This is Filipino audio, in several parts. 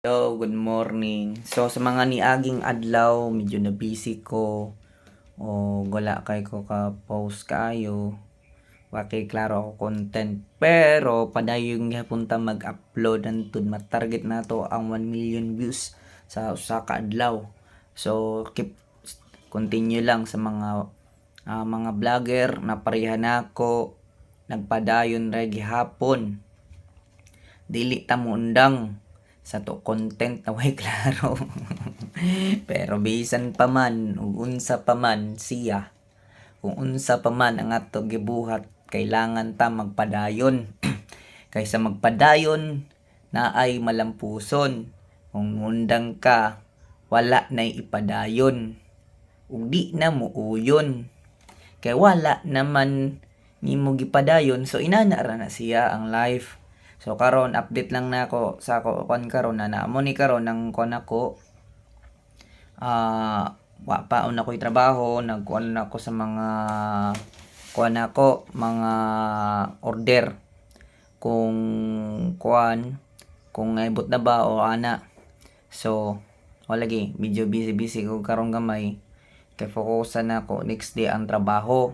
Hello, good morning. So sa mga niaging adlaw, medyo na busy ko o wala kay ko ka post kayo. Wa kay klaro ako content. Pero padayon gyapon ta mag-upload antud ma-target nato ang 1 million views sa usa ka adlaw. So keep continue lang sa mga vlogger na pareha nako nagpadayon ra gihapon. Dili ta mo undang sa to content na way klaro. Pero bisan pa man ug unsa pa man siya, kung unsa pa man ang ato gibuhat, kailangan ta magpadayon. Kaysa magpadayon na ay malampuson. Kung undang ka, wala nay ipadayon. Ug di na mo uyon. Kay wala naman nimo gipadayon, so inana ra na siya ang life. So karon update lang nako sa ako kon karon na naamo ni karon nang kon ako wa pa una ko'y trabaho, nagkuan na ako sa mga kuan ako mga order kung kuan kung naibot na ba o ana. So wala lagi medyo busy ko karon gamay kay fokusan ako next day ang trabaho.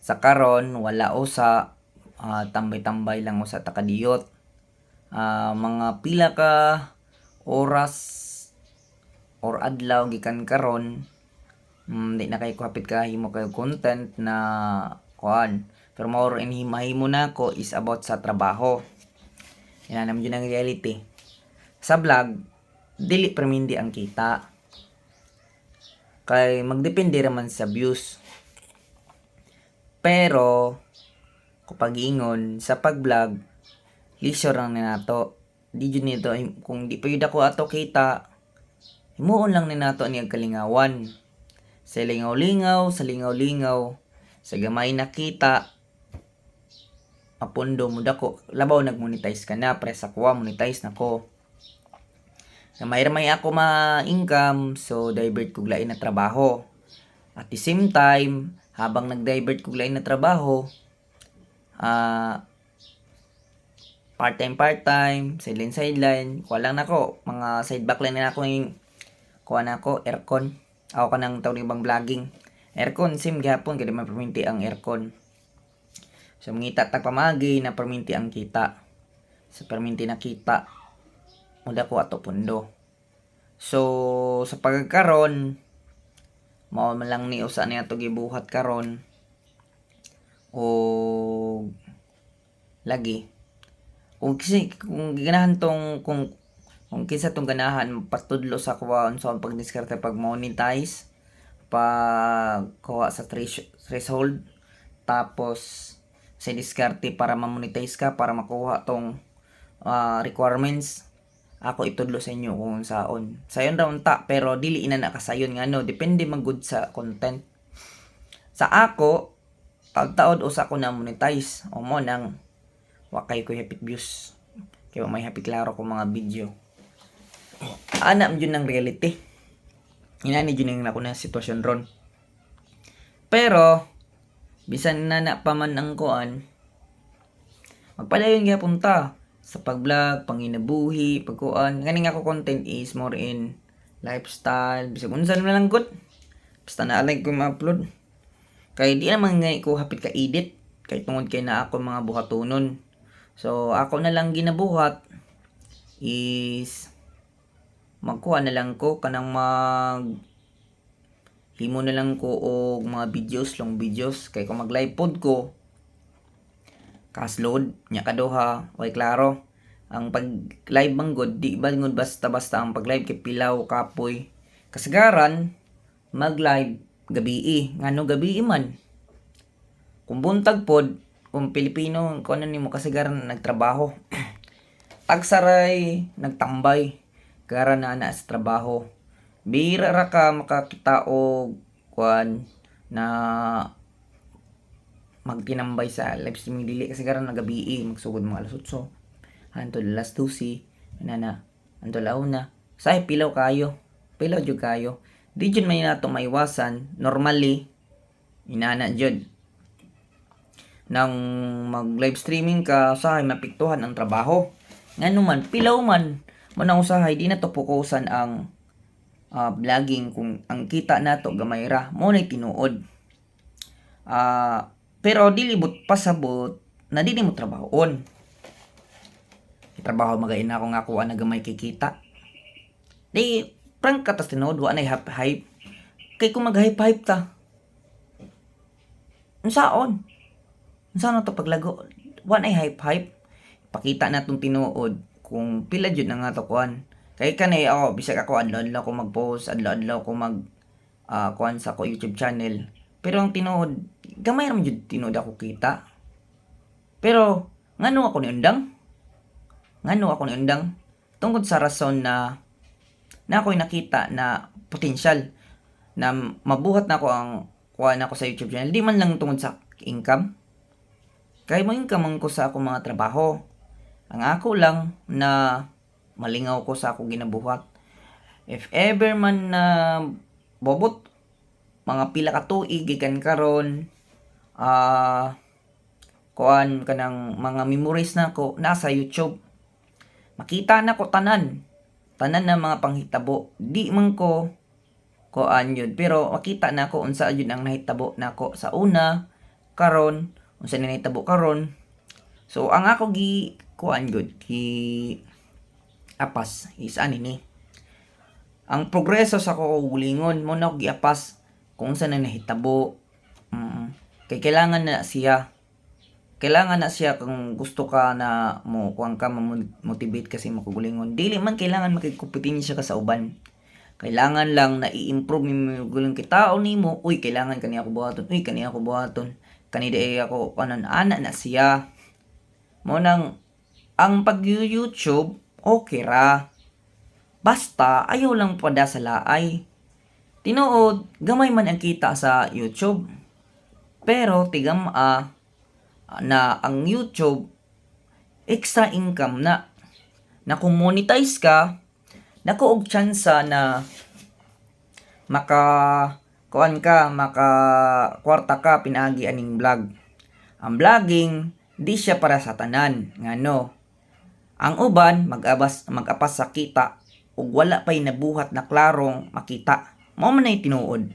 Sa karon wala usa tambay-tambay lang usa ta kadiyot. Mga pila ka oras or adlaw gikan karon di na kay ko hapit ka himo kay content na kuan. Pero more in himahimo na ko is about sa trabaho. Yan naman yun ang reality. Sa vlog, dili permindi ang kita. Kay magdepende raman sa views. Pero kapag ingon sa pag-vlog, leisure lang ni nato. Di jud nito kung di pa yun ako ato kita, himuon lang ni nato niyang kalingawan. Sa lingaw-lingaw, sa gamay na kita, mapundo mo dako. Labaw nag-monetize ka na, press ako monetize na ko. Na may ako ma-income, so divert kog lain na trabaho. At the same time, habang nag-divert kog lain na trabaho, part-time, sideline, kuha lang nako, mga side backline na ako yung kuha na ako, aircon. Ako ka nang tawag ibang vlogging. Aircon, sim gihapon, kaya man perminti ang aircon. So, mangita tagpamagi na perminti ang kita. Sa perminti na kita, muda ko ato pundo. So, sa pagkakaroon, mao man lang ni usa niya to gibuhat karon o lagi kung ganahan tong kung kinsa tong ganahan patudlo sa kuwaon sa pagdiskarte pag monetize pag kuha sa threshold tapos sa diskarte para ma-monetize ka para makuha tong requirements ako itudlo sa inyo kung sayon raw ta pero dili ina na kasayon nga no depende man gud sa content sa ako taud-taud usa ko na monetize o mo nang wa kay ko hapit views kay may hapit klaro ko mga video ana yun ang reality inani yun ako na sitwasyon ron pero bisan na pa man ang kuan magpadayon gyapon ta sa pag-vlog, panginabuhi, pagkuan. Ganing ako content is more in lifestyle. Bisag unsa na lang gud. Basta na like ko ma-upload. Kay di naman ngay ko hapit ka edit. Kay tungod kay na ako mga buhatonon. So ako na lang ginabuhat is magkuha na lang ko kanang himo na lang ko og mga videos, long videos kay kung mag-live pod ko kasload nya kaduha way klaro ang pag live manggod di ba ngod basta ang pag live kay pilaw kapoy kasagaran mag live gabi ngano gabi man kung buntag pod kung Pilipino kuno nimo kasagaran nagtrabaho tagsaray nagtambay kara na sa trabaho bira ra ka makakita og kuan na magtinambay sa live streaming dili kasi karon na gabi magsugod mga alas 8 hantod alas 12 na hantod na say pilaw jud kayo di jud may nato maiwasan normally inana jud nang mag live streaming ka say mapiktuhan ang trabaho ngano man pilaw man Mo nang usahay di na to fokusan ang vlogging kung ang kita nato gamay ra mo nay tinuod. Pero dili mo pasabot na dili mo trabahon. Trabaho magain na ako nga kuha na gamay kikita. Di prank ka tas tinuod wa nay hype. Kay kung mag-hype ta. Unsaon? Unsaon na to paglago? Wa nay hype. Pakita na tong tinuod kung pila jud na nga to kuan. Kay kanay ako bisag ako adlaw-adlaw ko mag-post, adlaw-adlaw ko mag kuan sa ko YouTube channel. Pero ang tinuod gamay ra man jud tinuod ako kita. Pero ngano ako niundang? Tungkol sa rason na ako'y nakita na potential na mabuhat na ako ang kuha na ako sa YouTube channel. Di man lang tungkol sa income. Kaya mo income man ko sa akong mga trabaho. Ang ako lang na malingaw ko sa akong ginabuhat. If ever man na bobot mga pila ka tuig gikan karon kuan kanang mga memories na ko nasa YouTube. Makita na ko tanan na mga panghitabo. Di man ko kuan yun, pero makita na ko unsa yun ang nahitabo nako sa una karon, unsa na nahitabo karon. So ang ako gi kuan gud gi apas is ani ni ang progreso sa ko gulingon mo na ko giapas kung unsa na nahitabo. Kay kailangan na siya kung gusto ka na mo kuan ka motivate kasi makugulingon. Dili man kailangan makikumpetensya ka sa uban. Kailangan lang na i-improve mo guling kitao nimo. Uy, kailangan kani ako buhaton. Uy, kani ako buhaton. Kani day ako anan ana na siya. Mo nang ang pag-YouTube okay ra. Basta ayaw lang pada sa laay. Tinuod, gamay man ang kita sa YouTube. Pero tigam na ang YouTube extra income na kung monetize ka nako og tsansa na maka kwarta ka pinaagi aning vlog. Ang vlogging di siya para sa tanan ngano ang uban mag-apas sa kita ug wala pay nabuhat na klarong makita. Mao man ay tinuod.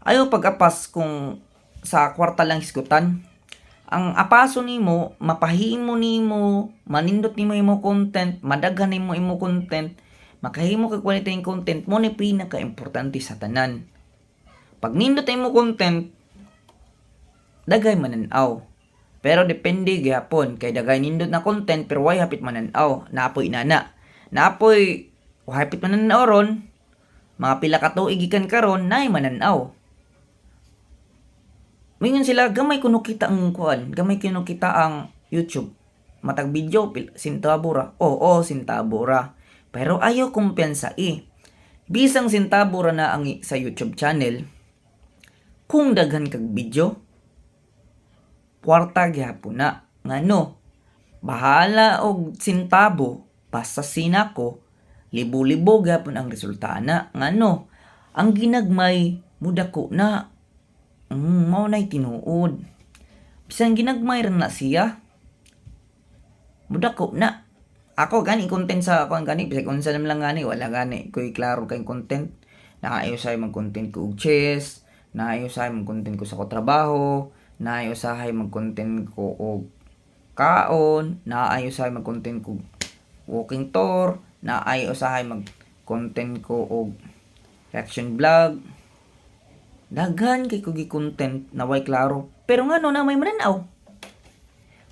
Ayaw pag-apas kung sa kwarta lang iskutan. Ang apaso nimo, mapahimo nimo, manindot nimo imo content, madaghan nimo imo content, makahimo ka quality ng content mo ni pinaka-importante sa tanan. Pag nindot imo content, dagay mananaw. Pero depende gyapon kay dagay nindot na content pero way hapit mananaw. Naapoy inana. Naapoy hapit mananaw ron, mga pila ka tuig gikan karon nay mananaw. Mingon sila gamay kuno kita ang kuan, gamay kuno kita ang YouTube. Matag video sintabo ra. Oo, sintabo ra. Pero ayaw kumpensa Bisang sintabo ra na ang sa YouTube channel. Kung daghan kag video, kwarta gyapon na. Ngano? Bahala og sintabo basta sinako, libo-libo gyapon ang resulta na. Ngano? Ang ginagmay mudako na. Mao nay tinuod. Bisan ginagmay ra na siya. Mudako na. Ako gani content sa ako gani bisag unsa naman lang gani wala gani koy klaro kay content. Naayo say mag-content ko og chess, naayo say mag-content ko sa ko trabaho, naayo say mag-content ko og kaon, naayo say mag-content ko walking tour, naayo say mag-content ko og reaction vlog. Daghan kay ko gi-content na way klaro. Pero ngano na may mananaw.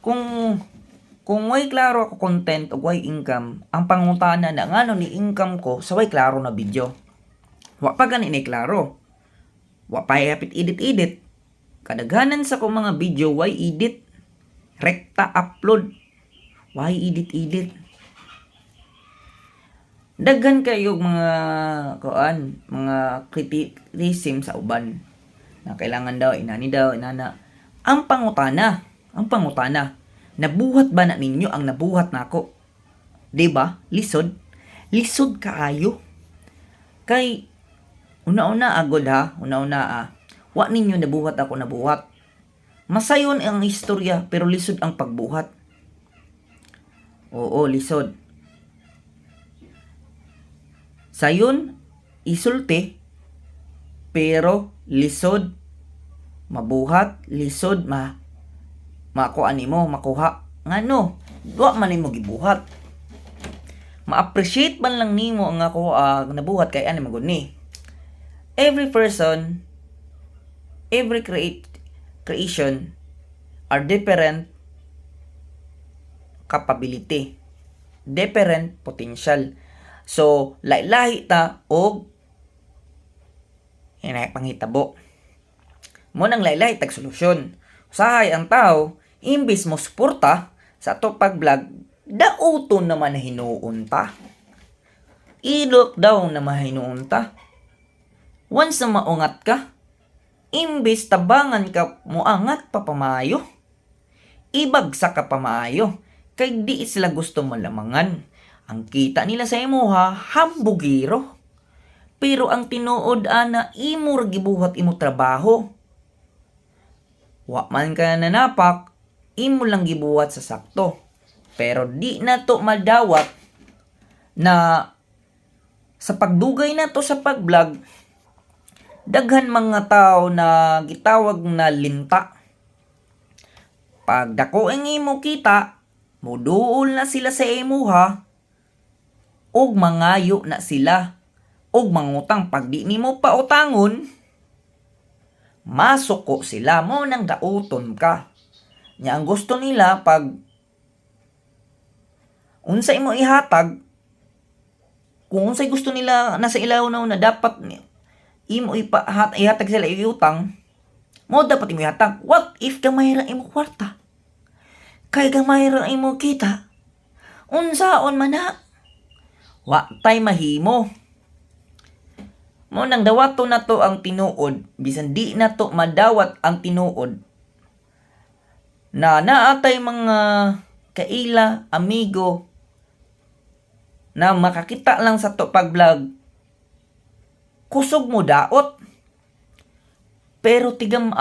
Kung way klaro ako content o way income, ang pangutana na ngano ni income ko sa way klaro na video. Wa pa gani ni klaro. Wa pa hapit edit. Kadaghanan sa ko mga video way edit. Rekta upload. Way edit. Daghan kayo mga criticism sa uban na kailangan daw inana. Ang pangutana, nabuhat ba na ninyo ang nabuhat nako? Diba? Lisod kaayo. Kay una-una wa ninyo nabuhat ako nabuhat. Masayon ang istorya pero lisod ang pagbuhat. Oo, lisod. Sayon isulti pero lisod mabuhat, lisod makuha nimo, makuha. Ngano? Wa man nimo gibuhat. Ma-appreciate man lang nimo ang ako nabuhat kay ani magud ni. Every person, every creation are different capability, different potential. So, lahi-lahi ta og panghitabo. Mo nang lahi-lahi tag solusyon. Usahay ang tao, imbis mo suporta sa ato pag-vlog, dauton naman na hinuon ta. I-look down na mahinuon ta. Once na maungat ka, imbis tabangan ka muangat pa pamayo. Ibagsak ka pamayo. Kay di sila gusto malamangan. Ang kita nila sa imuha, hambugiro. Pero ang tinuod ana, imo gibuhat imo trabaho. Wa man ka nanapak, imo lang gibuhat sa sakto. Pero di na to madawat na sa pagdugay na to sa pag-vlog, daghan mga tao na gitawag na linta. Pag dako ang imo kita, muduol na sila sa imuha, og mangayo na sila, og mangutang pag di nimo pa utangon, masuko sila mo nang dauton ka. Nya ang gusto nila pag unsay mo ihatag, kung unsay gusto nila nasa ilaw na dapat imo ihatag sila iutang, mo dapat imo ihatag. What if gamay ra imo kwarta? Kay gamay ra imo kita. Unsaon man na? Wa tay mahimo. Mo nang dawato na to ang tinuod, bisan di na to madawat ang tinuod. Na naatay mga kaila, amigo na makakita lang sa to pag-vlog, kusog mo daot. Pero tigam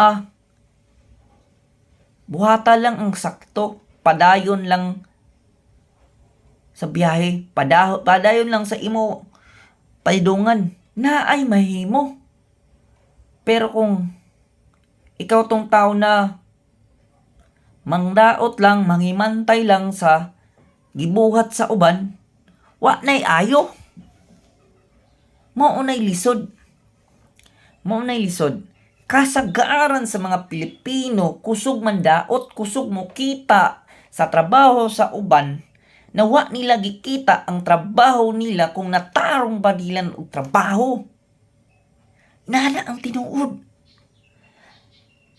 buhata lang ang sakto, padayon lang sa biyahe, padayon lang sa imo paidungan, na ay mahimo. Pero kung ikaw tong tao na mangdaot lang, mangimantay lang sa gibuhat sa uban, wa nay ayo. Mao nay lisod. Kasagaran sa mga Pilipino, kusog man daot, kusog mo kita sa trabaho sa uban, na wa nila gikita ang trabaho nila kung natarong ba nila og trabaho. Nana ang tinuod.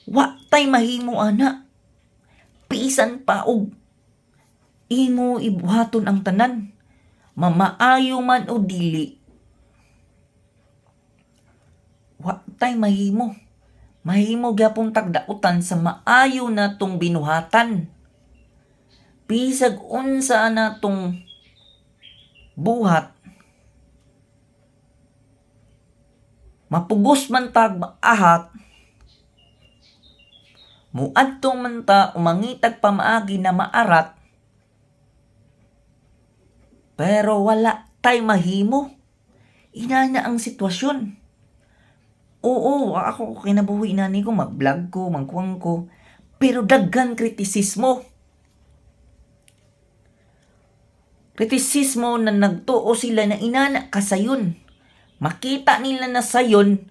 Wa tay mahimo ana. Pisan pa og imo ibuhaton ang tanan. Mamaayo man o dili. Wa tay mahimo. Mahimo gyapon tagdautan sa maayo na tong binuhatan. Bisag unsa na tong buhat, mapugos man tag maahat, muadto man ta umangitag pamaagi na maarat, pero wala tay mahimo. Inana ang sitwasyon. Oo, ako kinabuhi nani ko, mag-vlog ko, magkuwang ko, pero daghan kritisismo. Kritisismo na nagtuo sila na inana ka sayon. Makita nila na sayon,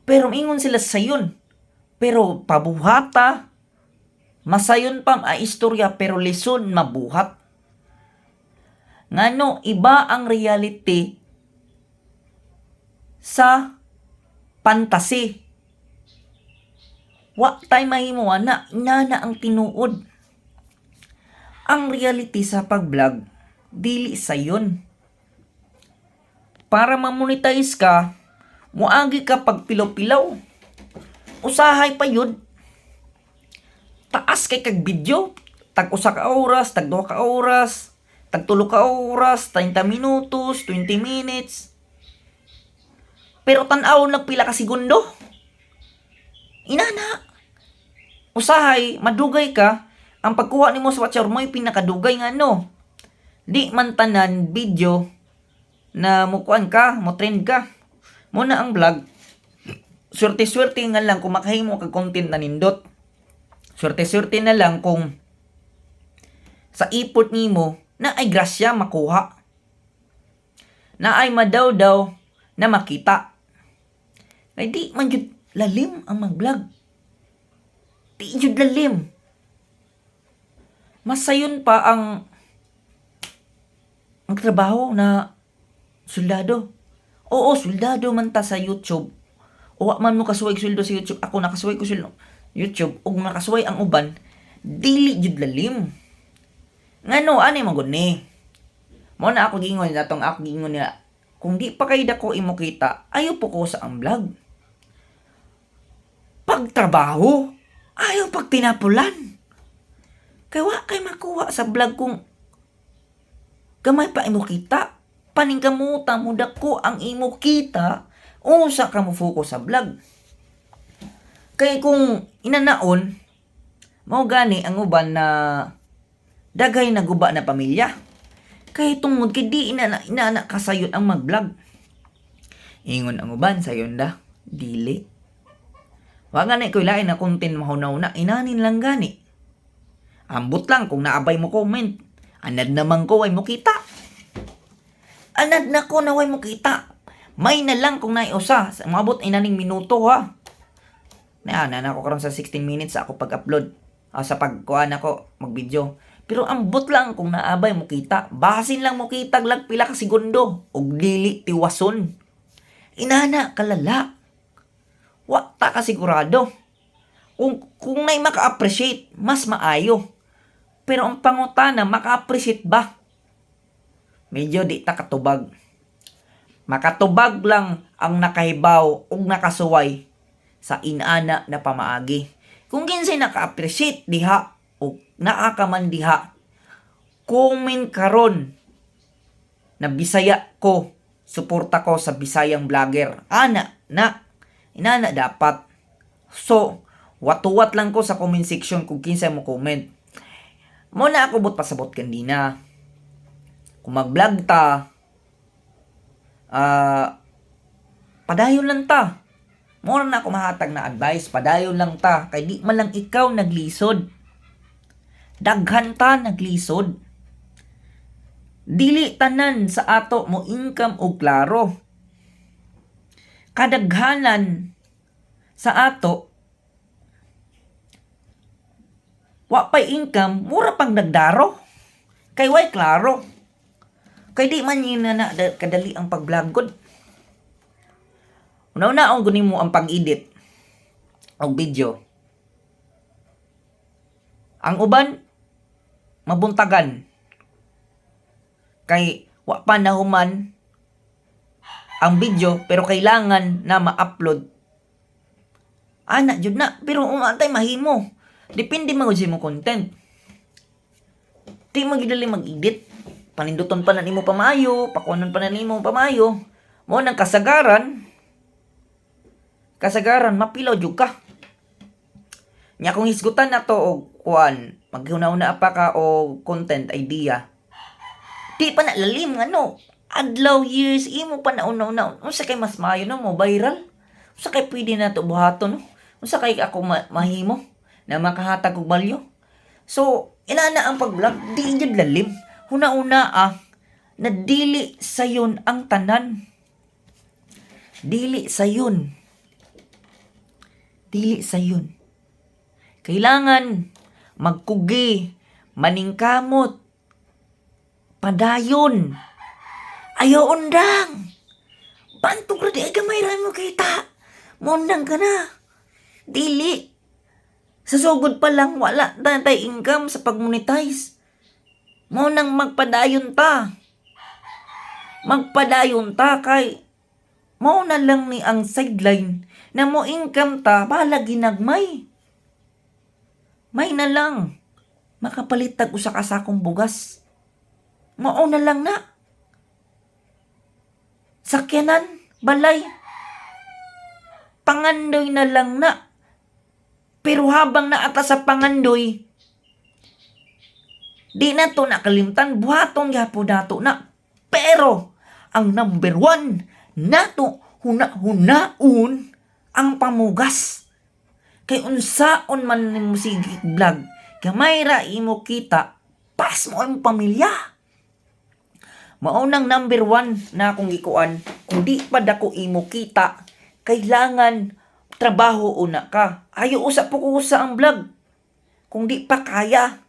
pero ingon sila sayon. Pero pabuhata, masayon pa istorya, pero lison mabuhat. Ngano, iba ang reality sa fantasy. Wa tay mahimo ana, inana ang tinuod. Ang reality sa pag-vlog, dili sayon. Para ma-monetize ka, muagi ka pagpilaw-pilaw. Usahay pa yun. Taas kay kag video, tag usa ka oras, tag 2 ka oras, tag 3 ka oras, 30 minutos, 20 minutes. Pero tan-aw nagpila ka segundo. Inana. Usahay, madugay ka, ang pagkuha nimo sa watcher mo'y pinakadugay nga no. Di man tanan video na mukuan ka, mo trend ka. Muna ang vlog, swerte-swerte nga lang kung makahimo kag content na nindot. Swerte-swerte na lang kung sa ipot nimo na ay grasya makuha. Na ay madaw-daw na makita. Ay di man jud lalim ang mag-vlog. Di jud lalim. Masayon pa ang trabaho na suldado. Oo, suldado man ta sa YouTube. O man mo kasuway sweldo sa YouTube. Ako nakasuway ko sweldo YouTube. O nakasuway ang uban, dili jud lalim. Ngano, ani man gud ni. Mo na ako gingon natong ako gingon nila. Kung di pa kay dako imo kita, ayo po ko sa ang vlog. Pagtrabaho, ayaw pag tinapulan. Kaya wa kay makuha sa vlog kung gamay pa imo kita. Paningkamuta mo dako ang imo kita, usa ka mo focus sa vlog. Kay kung inanaon, mao gani ang uban na daghay na guba na pamilya. Kay tungod kay di inana kasayon ang mag-vlog. Ingon ang uban sayon da, dili. Wa gani ko lain na content mahunaw na, inanin lang gani. Ambot lang kung naabay mo comment. Anad naman ko ay mo kita. Anad na ko na way mo kita. May na lang kung naiusa. Mabot inaning minuto ha. Na ko karon sa 16 minutes sa ako pag-upload. Sa pagkuhan ako mag-video. Pero ambot lang kung naabay mo kita. Basin lang mo kita lag pila ka segundo. Og dili tiwason. Inana kalala. Wa ta ka sigurado. Kung nay maka-appreciate, mas maayo. Pero ang pangutana, maka-appreciate ba? Medyo di ta katubag. Makatubag lang ang nakahibaw o nakasuway sa inana na pamaagi. Kung kinsay naka-appreciate diha o naakaman diha, comment karon na Bisaya ko, suporta ko sa Bisayang vlogger. Inana dapat. So, watuwat lang ko sa comment section kung kinsay mo comment. Muna ako bot pasabot kandina. Kung mag-vlog ta, padayon lang ta. Muna na ako mahatag na advice, padayon lang ta. Kay di man lang ikaw naglisod. Daghan ta naglisod. Dili tanan sa ato mo income og klaro. Kadaghanan sa ato, wa pay income, mura pang nagdaro. Kay way klaro. Kay di man yun na kadali ang pag-vlog. Una-una ang gunin mo ang pag-edit o video. Ang uban, mabuntagan. Kay wa pa nahuman ang video pero kailangan na ma-upload. Ana, jud na. Pero umantay mahimo. Depende man sa mo content. Di magidali mag-edit. Paninduton pa na nimo pamayo, pakuanon pa na nimo pamayo. Mo nang kasagaran mapilaw jud ka. Nya kung hisgutan na to og kuan, maghuna-una pa ka og content idea. Di pa na lalim ngano. Adlaw years imo pa na una-una. Unsa kay mas maayo no mo viral? Unsa kay pwede na to buhaton no? Unsa kay ako mahimo na makahatag og balyo? So, inana ang pag-vlog, di jud lalim. Una-una na dili sayon ang tanan. Dili sayon. Kailangan magkugi, maningkamot, padayon. Ayaw undang. Bantog ra di ay gamay ra mo kita. Mundang ka na. Dili. Sa sugod pa lang wala tay income sa pag-monetize. Mo nang magpadayon ta. Magpadayon ta kay mo na lang ni ang sideline na mo income ta bala ginagmay. May na lang makapalit tag usa ka sakong bugas. Mao na lang na. Sakyanan, balay. Pangandoy na lang na. Pero habang naata sa pangandoy, Di na to nakalimtan, buhaton gyapon nato na. Pero, ang number one, nato huna-hunaon ang pamugas. Kay unsaon man ni musig vlog, gamay ra imo kita, pas mo ang pamilya. Maunang number one na akong gikuan, kung di pa dako imo kita, kailangan trabaho una ka. Ayo usa po ko sa ang vlog. Kung di pa kaya.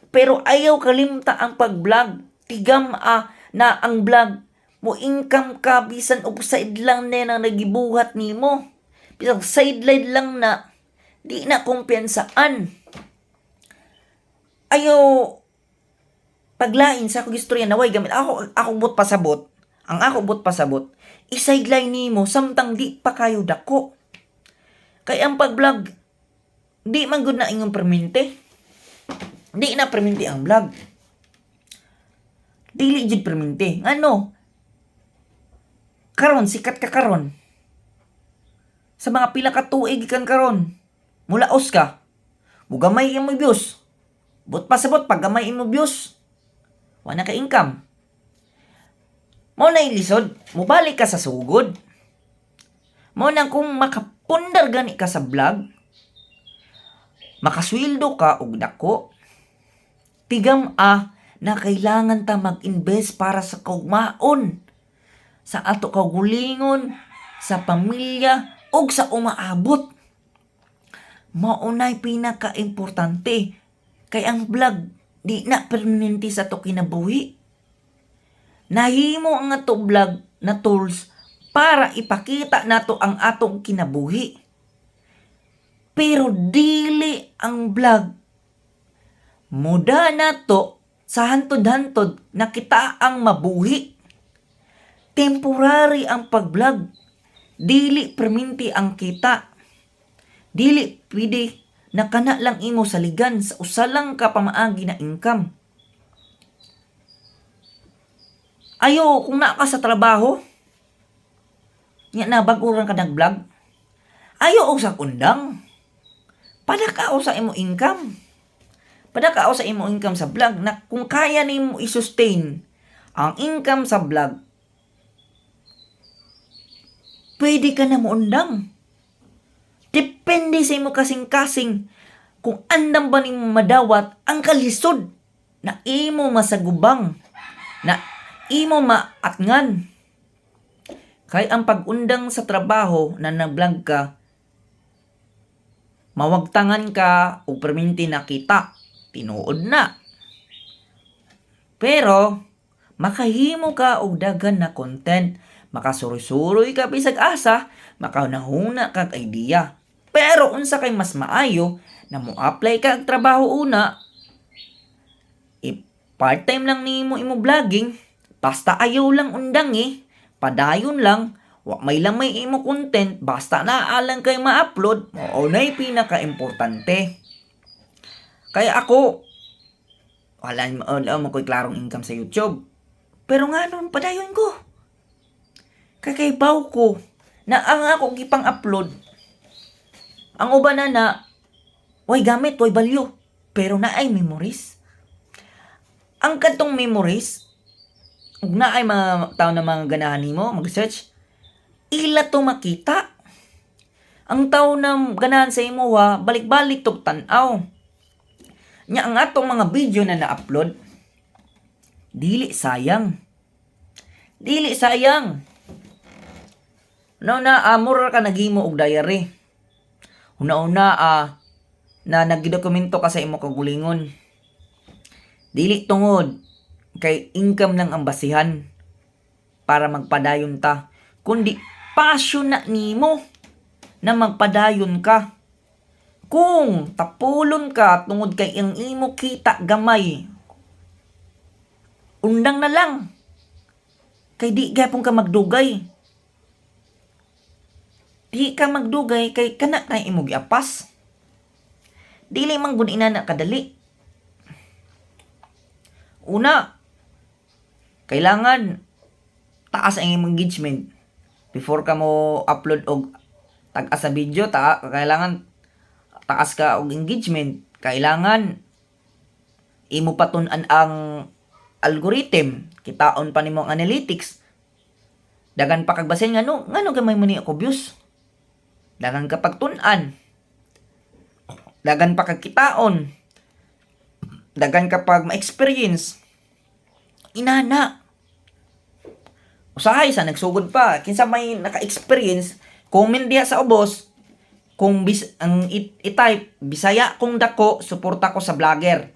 Pero ayaw kalimta ang pag-vlog. Tigam na ang vlog mo income ka bisan og sideline na nagibuhat nimo. Bisan sideline lang na di na kumpiyansaan. Ayaw paglain sa akong istorya naway gamit ako bot pasabot. Ang ako bot pasabot, i-sideline nimo samtang di pa kayo dako. Kay ang pag-vlog di man gud na ingon permente. Di na perminti ang vlog. Dili jud perminti. Ano? Karon sikat ka karon. Sa mga pila ka tuig kan karon. Mulaos ka. Mugamay imo views. But pasabot pag gamay imo views. Wala ka income. Mo na ilisod, mubalik ka sa sugod. Mo nang kung makapundar gani ka sa vlog, makasweldo ka og dako. Tigam na kailangan ta mag-invest para sa kaugmaon, sa ato kaugulingon, sa pamilya, o sa umaabot. Maunay pinaka-importante, kay ang vlog di na permanente sa to kinabuhi. Nahimo ang ato vlog na tools para ipakita nato ang atong kinabuhi. Pero dili ang vlog muda nato sa hantod-hantod na kita ang mabuhi. Temporary ang pag-vlog. Dili perminti ang kita. Dili pwede na kana lang imo saligan sa usalang ka pamaagi na income. Ayo kung naa ka sa trabaho, nya na bag-uran ka nag-vlog. Ayo og sa undang. Padakao sa imo income. Padakao sa imo income sa vlog na kung kaya nimo i-sustain ang income sa vlog, pwede ka na muundang. Depende sa imo kasing-kasing kung andam ba nimo madawat ang kalisod na imo masagubang, na imo maatngan. Kay ang pag-undang sa trabaho na nag-vlog ka, mawagtangan ka o perminti na kita. Tinuod na. Pero, makahimo ka og daghan na content. Makasuroy-suroy ka bisag asa, makanahuna kag idea. Pero unsa kay mas maayo na mo-apply ka og trabaho una, part-time lang nimo imo vlogging, basta ayaw lang undang padayon lang, wa may lang may imo content, basta naalang kay ma-upload, mao nay pinaka-importante. Kaya ako, wala mo ko'y klarong income sa YouTube. Pero nga nun, padayon ko. Kakaibaw ko na ang ako gipang-upload. Ang uban na, way gamit, way value. Pero na ay memories. Ang katong memories, ug na ay mga tao na mga ganahan nimo, mag-search, ila to makita. Ang tao na ganahan sa imo balik-balik to tan-aw. Nya ang atong mga video na na-upload, dili sayang. Dili sayang. No na mura ka naghimo og diary. Una-una na nagdokumento ka sa imo kagulingon. Dili tungod kay income lang ang basihan para magpadayon ta, kundi passion na nimo na magpadayon ka. Kung tapulon ka tungod kay ang imo kita gamay, undang na lang. Kay di gapon ka magdugay. Di ka magdugay kay kana na imo giapas. Dili man gud ina na kadali. Una, kailangan taas ang imong engagement before ka mo upload og tag-as sa video. Kailangan taas ka og engagement. Kailangan imo patun-an ang algorithm, kitaon pa nimo ang analytics. Dagan pa kag basin ngano gamay mo ni ako views. Dagan ka pagtun-an. Dagan pa kag kitaon. Dagan ka pag ma-experience. Inana. Usahay sa nagsugod pa, kinsa may naka-experience, comment diha sa ubos. Kung ang i-type Bisaya kung dako, suporta ko sa vlogger.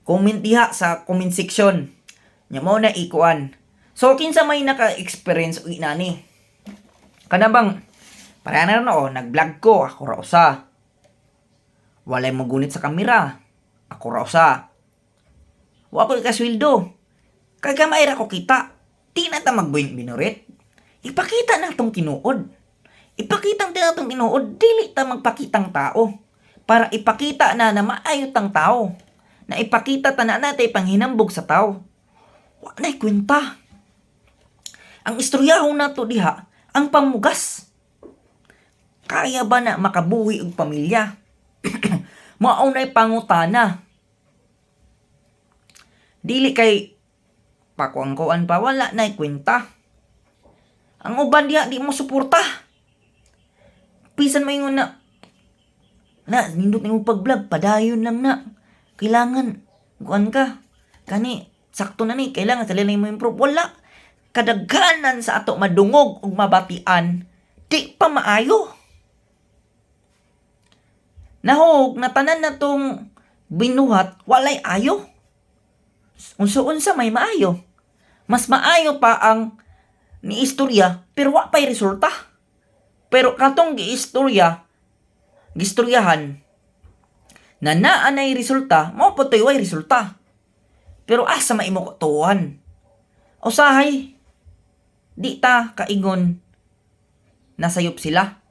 Comment diha sa comment section. Nya mo na ikuan. So kinsa may naka-experience ug inani. Kana bang para na nag-vlog ko, ako ra usa. Walay mo gunit sa kamera, ako ra usa. Wa ko ikasweldo. Kay gamay ra ko kita. Di na ta magbuing binurit. Ipakita na tong tinuod. Ipakita na tong tinuod, dili ta magpakitang tao. Para ipakita na maayo tang tao. Na ipakita ta na natay panghinambog sa tao. Wa na'y kwenta. Ang istoryahon nato diha, ang pamugas. Kaya ba na makabuhi og pamilya? Mao na'y pangutana. Dili kay pakuangkuan pa, wala na'y kwenta. Ang uban diha di mo suporta. Pisan maingon na nindot nimo pag-vlog, padayon lang na. Kailangan kuan ka. Kani sakto na ni, kailangan sila mo improve. Wala. Kadaghanan sa ato madungog ug mabatian, di pa maayo. Nahog na tanan na tong binuhat, walay ayo. Unsa-unsa may maayo. Mas maayo pa ang niistorya pero wa pay resulta. Pero katong gistoryahan na naanay resulta, mao pud way resulta. Pero asa maimo ko tuwan. Usahay di ta kaingon nasayop sila.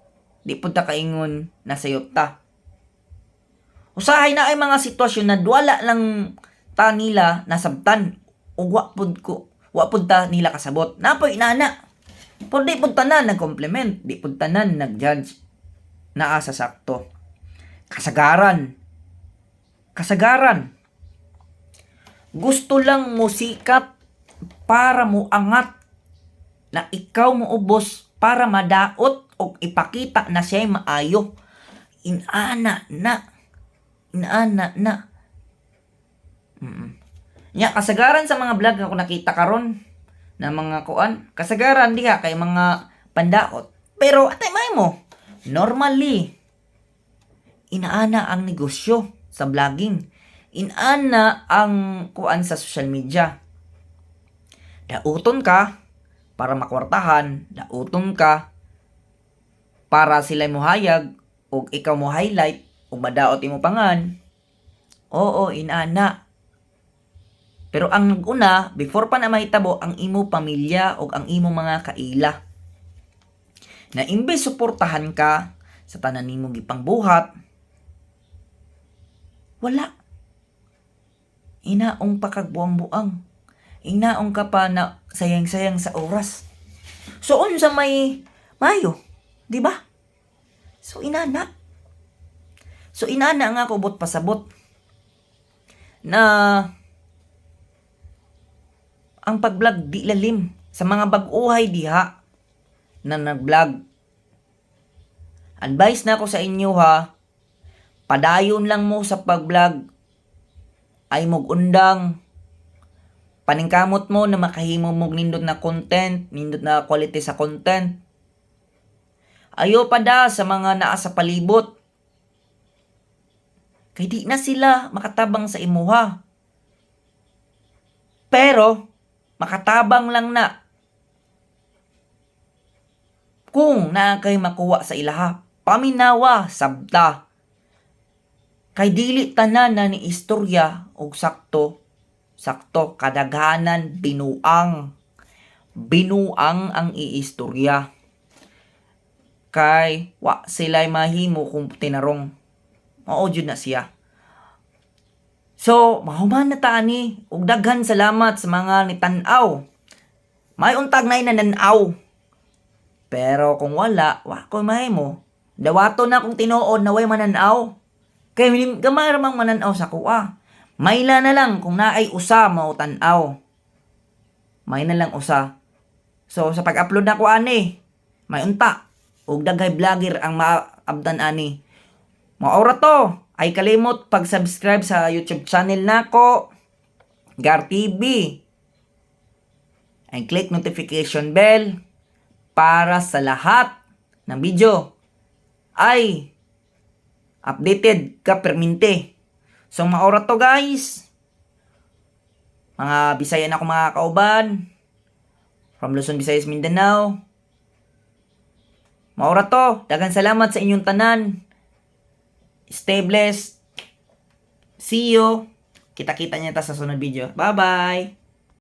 Di pud ta kaingon nasayop ta. Usahay na ay mga sitwasyon na wala lang ta nila nasabtan ug wa pud ta nila kasabot. Napoy inana. Pero di pud tanan nag-compliment, di pud tanan nag-judge. Naa sa sakto. Kasagaran. Gusto lang mo sikat para mo angat na ikaw mo ubos para madaot o ipakita na siya'y maayo. Inana na. Nya kasagaran sa mga vlog ako nakita karon na mga kuan, kasagaran diha kay mga pandaot. Pero atay may mo, normally inaana ang negosyo sa vlogging. Inana ang kuan sa social media. Dauton ka para makwartahan, dauton ka para sila mo hayag ug ikaw mo highlight ug madaot imo pangan. Oo, inana. Pero ang una, before pa na mahitabo ang imo pamilya o ang imo mga kaila. Na imbes suportahan ka sa tanan nimo gipangbuhat, wala. Inaong pakagbuang-buang. Inaong ka pa na sayang-sayang sa oras. So, unsa may mayo, di ba? So, inana nga ako bot pasabot na ang pag-vlog di lalim sa mga bag-uhay diha na nag-vlog. Advice na ako sa inyo ha, padayon lang mo sa pag-vlog. Ay mog undang. Paningkamot mo na makahimo mog nindot na content, nindot na quality sa content. Ayo pa da sa mga naa sa palibot. Kay di na sila makatabang sa imuha. Pero makatabang lang na kung naa kay makuha sa ilaha. Paminawa, sabta. Kay dili tanan na ni istorya og sakto kadaghanan binuang ang iistorya. Kay wa sila'y mahimo kung tinarong. Mao jud na siya. So, mahuman na ta ani ug daghan salamat sa mga nitan-aw. May untag na nananaw. Pero kung wala, wa ko mahimo. Dawato na kung tinuod na way mananaw. Kay gamay ramang mananaw sa kuha. Maila na lang kung naay usa mao tan-aw. May na lang usa. So sa pag-upload na ko ani, may unta ug daghay vlogger ang maabdan ani. Maura to, ay kalimot pag-subscribe sa YouTube channel nako, Gar TV. And click notification bell para sa lahat ng video ay updated ka perminte. So maura to guys. Mga Bisaya na ako mga kauban. From Luzon, Visayas, Mindanao. Maura to. Daghang salamat sa inyong tanan. Stay blessed. See you. Kita-kita niya ta sa sunod video. Bye-bye.